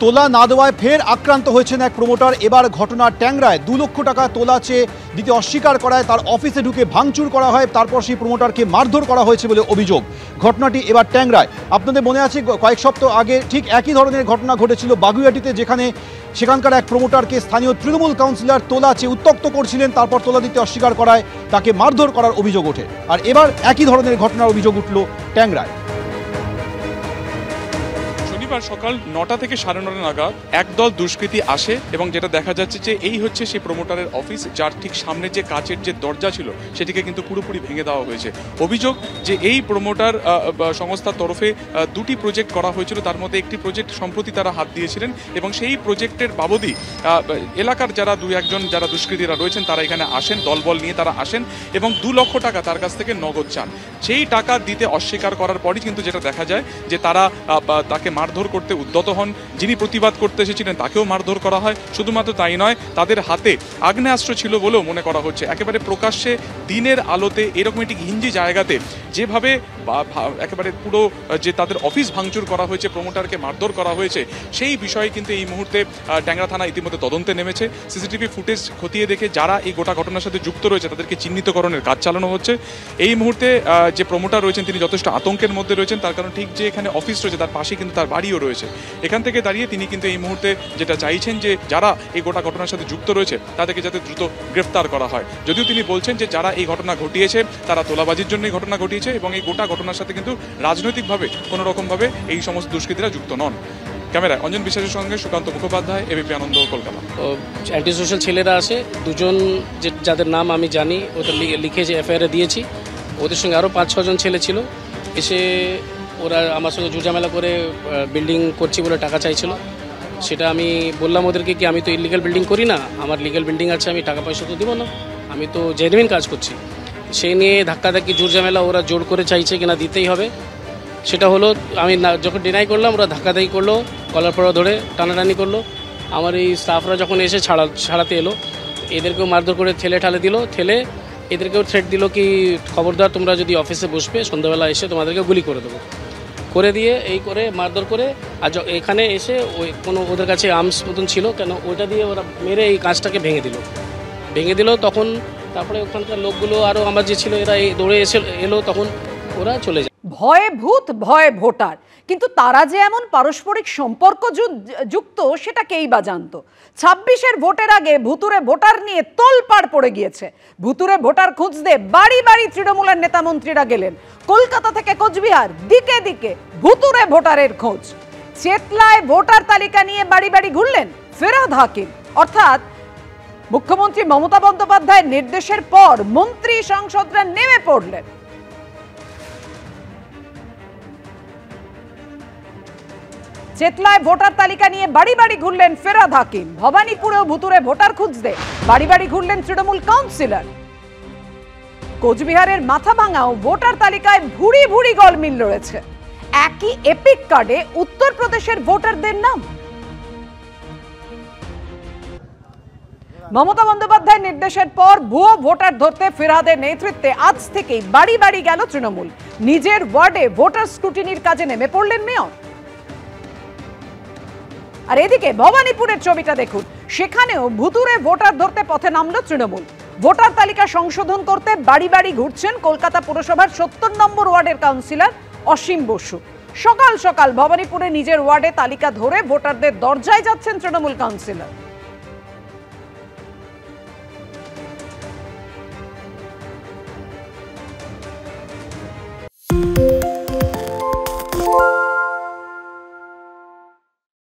তোলা না দেওয়ায় ফের আক্রান্ত হয়েছেন এক প্রমোটার। এবার ঘটনা ট্যাংরায় 2 লক্ষ টাকা তোলা চেয়ে দিতে অস্বীকার করায় তার অফিসে ঢুকে ভাঙচুর করা হয়, তারপর সেই প্রমোটারকে মারধর করা হয়েছে বলে অভিযোগ। ঘটনাটি এবার ট্যাংরায়। আপনাদের মনে আছে কয়েক সপ্তাহ আগে ঠিক একই ধরনের ঘটনা ঘটেছিল বাগুইআটিতে, যেখানে সেখানকার এক প্রমোটারকে স্থানীয় তৃণমূল কাউন্সিলর তোলা চেয়ে উত্ত্যক্ত করছিলেন, তারপর তোলা দিতে অস্বীকার করায় তাকে মারধর করার অভিযোগ ওঠে। আর এবার একই ধরনের ঘটনার অভিযোগ উঠল ট্যাংরায়। সকাল 9টা থেকে 9:30 নাগাদ একদল দুষ্কৃতী আসে এবং যেটা দেখা যাচ্ছে যে এই হচ্ছে সেই প্রমোটারের অফিস, যার ঠিক সামনে যে কাচের যে দরজা ছিল সেটিকে কিন্তু পুরোপুরি ভেঙে দেওয়া হয়েছে। অভিযোগ যে এই প্রমোটার সংস্থার তরফে 2টি প্রজেক্ট করা হয়েছিল, তার মধ্যে একটি প্রজেক্ট সম্প্রতি তারা হাত দিয়েছিলেন এবং সেই প্রজেক্টের বাবদই এলাকার যারা 2-1 জন যারা দুষ্কৃতীরা রয়েছেন তারা এখানে আসেন, দলবল নিয়ে তারা আসেন এবং 2 লক্ষ টাকা তার কাছ থেকে নগদ চান। সেই টাকা দিতে অস্বীকার করার পরই কিন্তু যেটা দেখা যায় যে তারা তাকে মারধর করতে উদ্যত হন। যিনি প্রতিবাদ করতে এসেছিলেন তাকেও মারধর করা হয়। শুধুমাত্র তাই নয়, তাদের হাতে আগ্নেয়াস্ত্র ছিল বলেও মনে করা হচ্ছে। একেবারে প্রকাশ্যে দিনের আলোতে এরকম একটি ঘিঞ্জি জায়গাতে যেভাবে একেবারে পুরো যে তাদের অফিস ভাঙচুর করা হয়েছে, প্রমোটারকে মারধর করা হয়েছে, সেই বিষয়ে কিন্তু এই মুহূর্তে ট্যাংরা থানা ইতিমধ্যে তদন্তে নেমেছে। সিসিটিভি ফুটেজ খতিয়ে দেখে যারা এই গোটা ঘটনার সাথে যুক্ত রয়েছে তাদেরকে চিহ্নিতকরণের কাজ চালানো হচ্ছে। এই মুহূর্তে যে প্রমোটার রয়েছেন তিনি যথেষ্ট আতঙ্কের মধ্যে রয়েছেন, তার কারণ ঠিক যে এখানে অফিস রয়েছে তার পাশে কিন্তু তার বাড়িও রয়েছে। এখান থেকে দাঁড়িয়ে তিনি কিন্তু এই মুহূর্তে যেটা চাইছেন যে যারা এই গোটা ঘটনার সাথে যুক্ত রয়েছে তাদেরকে যাতে দ্রুত গ্রেফতার করা হয়। যদিও তিনি বলছেন যে যারা এই ঘটনা ঘটিয়েছে তারা তোলাবাজির জন্য এই ঘটনা ঘটিয়েছে এবং এই গোটা ঘটনার সাথে কিন্তু রাজনৈতিকভাবে কোনো রকমভাবে এই সমস্ত দুষ্কৃতীরা যুক্ত নন। ক্যামেরায় অঞ্জন বিশ্বাসের সঙ্গে সুকান্ত মুখোপাধ্যায়, এবিপি আনন্দ, কলকাতা। অ্যান্টি সোশ্যাল ছেলেরা আসে, 2 জন যাদের নাম আমি জানি, ওটা লিখে যে এফআইআরে দিয়েছি। ওদের সঙ্গে আরও 5-6 জন ছেলে ছিল। এসে ওরা আমার সঙ্গে ঝুটঝামেলা করে বিল্ডিং করছি বলে টাকা চাইছিল। সেটা আমি বললাম ওদেরকে কি আমি তো ইলিগাল বিল্ডিং করি না, আমার লিগাল বিল্ডিং আছে, আমি টাকা পয়সা তো দিব না, আমি তো জেনুইন কাজ করছি। সেই নিয়ে ধাক্কাধাক্কি ঝুটঝামেলা, ওরা জোর করে চাইছে কিনা দিতেই হবে। সেটা হলো আমি যখন ডিনাই করলাম ওরা ধাক্কাধাক্কি করলো, কলার পড়া ধরে টানাটানি করলো। আমার এই স্টাফরা যখন এসে ছাড়াতে এলো, এদেরকেও মারধর করে ঠেলে দিল। এদেরকেও থ্রেট দিল কি খবরদার তোমরা যদি অফিসে বসবে সন্ধ্যাবেলা এসে তোমাদেরকে গুলি করে দেবো। করে দিয়ে এই করে মারধর করে, আর এখানে এসে ওই কোনো ওদের কাছে আর্মস মতন ছিল কেন, ওইটা দিয়ে ওরা মেরে এই কাঁচটাকে ভেঙে দিল। তখন তারপরে ওখানকার লোকগুলো আরও আমার যে ছিল এরা দৌড়ে এলো, তখন ওরা চলে যায়। ভয়ে ভূত ভয়ে ভোটার, কিন্তু তারা যে এমন পারস্পরিক সম্পর্ক যুক্ত সেটা কেই বা জানতো। 26-এর ভোটের আগে ভুতুরে ভোটার নিয়ে তোলপাড় পড়ে গিয়েছে। ভুতুরে ভোটার খুঁজতে বাড়ি বাড়ি তৃণমূলের নেতা মন্ত্রীরা গেলেন। কলকাতা থেকে কোচবিহার, দিকে দিকে ভুতুরে ভোটারের খোঁজ। চেতলায় ভোটার তালিকা নিয়ে বাড়ি বাড়ি ঘুরলেন ফেরাদ হাকিম। অর্থাৎ মুখ্যমন্ত্রী মমতা বন্দ্যোপাধ্যায়ের নির্দেশের পর মন্ত্রী সাংসদরা নেমে পড়লেন। চেতলায় ভোটার তালিকা নিয়ে বাড়ি বাড়ি ঘুরলেন ফেরাদ হাকিম। ভবানীপুরেও ভুতুরে ভোটার খুঁজতে বাড়ি বাড়ি ঘুরলেন তৃণমূল কাউন্সিলর। কোচবিহারের মাথাভাঙাও ভোটার তালিকায় ভুরি ভুরি গলমিল রয়েছে। একই এপিক কার্ডে উত্তরপ্রদেশের ভোটারদের নাম। মমতা বন্দ্যোপাধ্যায়ের নির্দেশের পর ভুয়ো ভোটার ধরতে ফেরাদের নেতৃত্বে আজ থেকেই বাড়ি বাড়ি গেল তৃণমূল। নিজের ওয়ার্ডে ভোটার স্ক্রুটিনির কাজে নেমে পড়লেন মেয়র। আর এদিকে ভবানীপুরের ছবিটা দেখুন, সেখানেও ভুতুরে ভোটার ধরতে পথে নামলো তৃণমূল। ভোটার তালিকা সংশোধন করতে বাড়ি বাড়ি ঘুরছেন কলকাতা পুরসভার 70 নম্বর ওয়ার্ডের কাউন্সিলর অসীম বসু। সকাল সকাল ভবানীপুরে নিজের ওয়ার্ডে তালিকা ধরে ভোটারদের দরজায় যাচ্ছেন তৃণমূল কাউন্সিলর।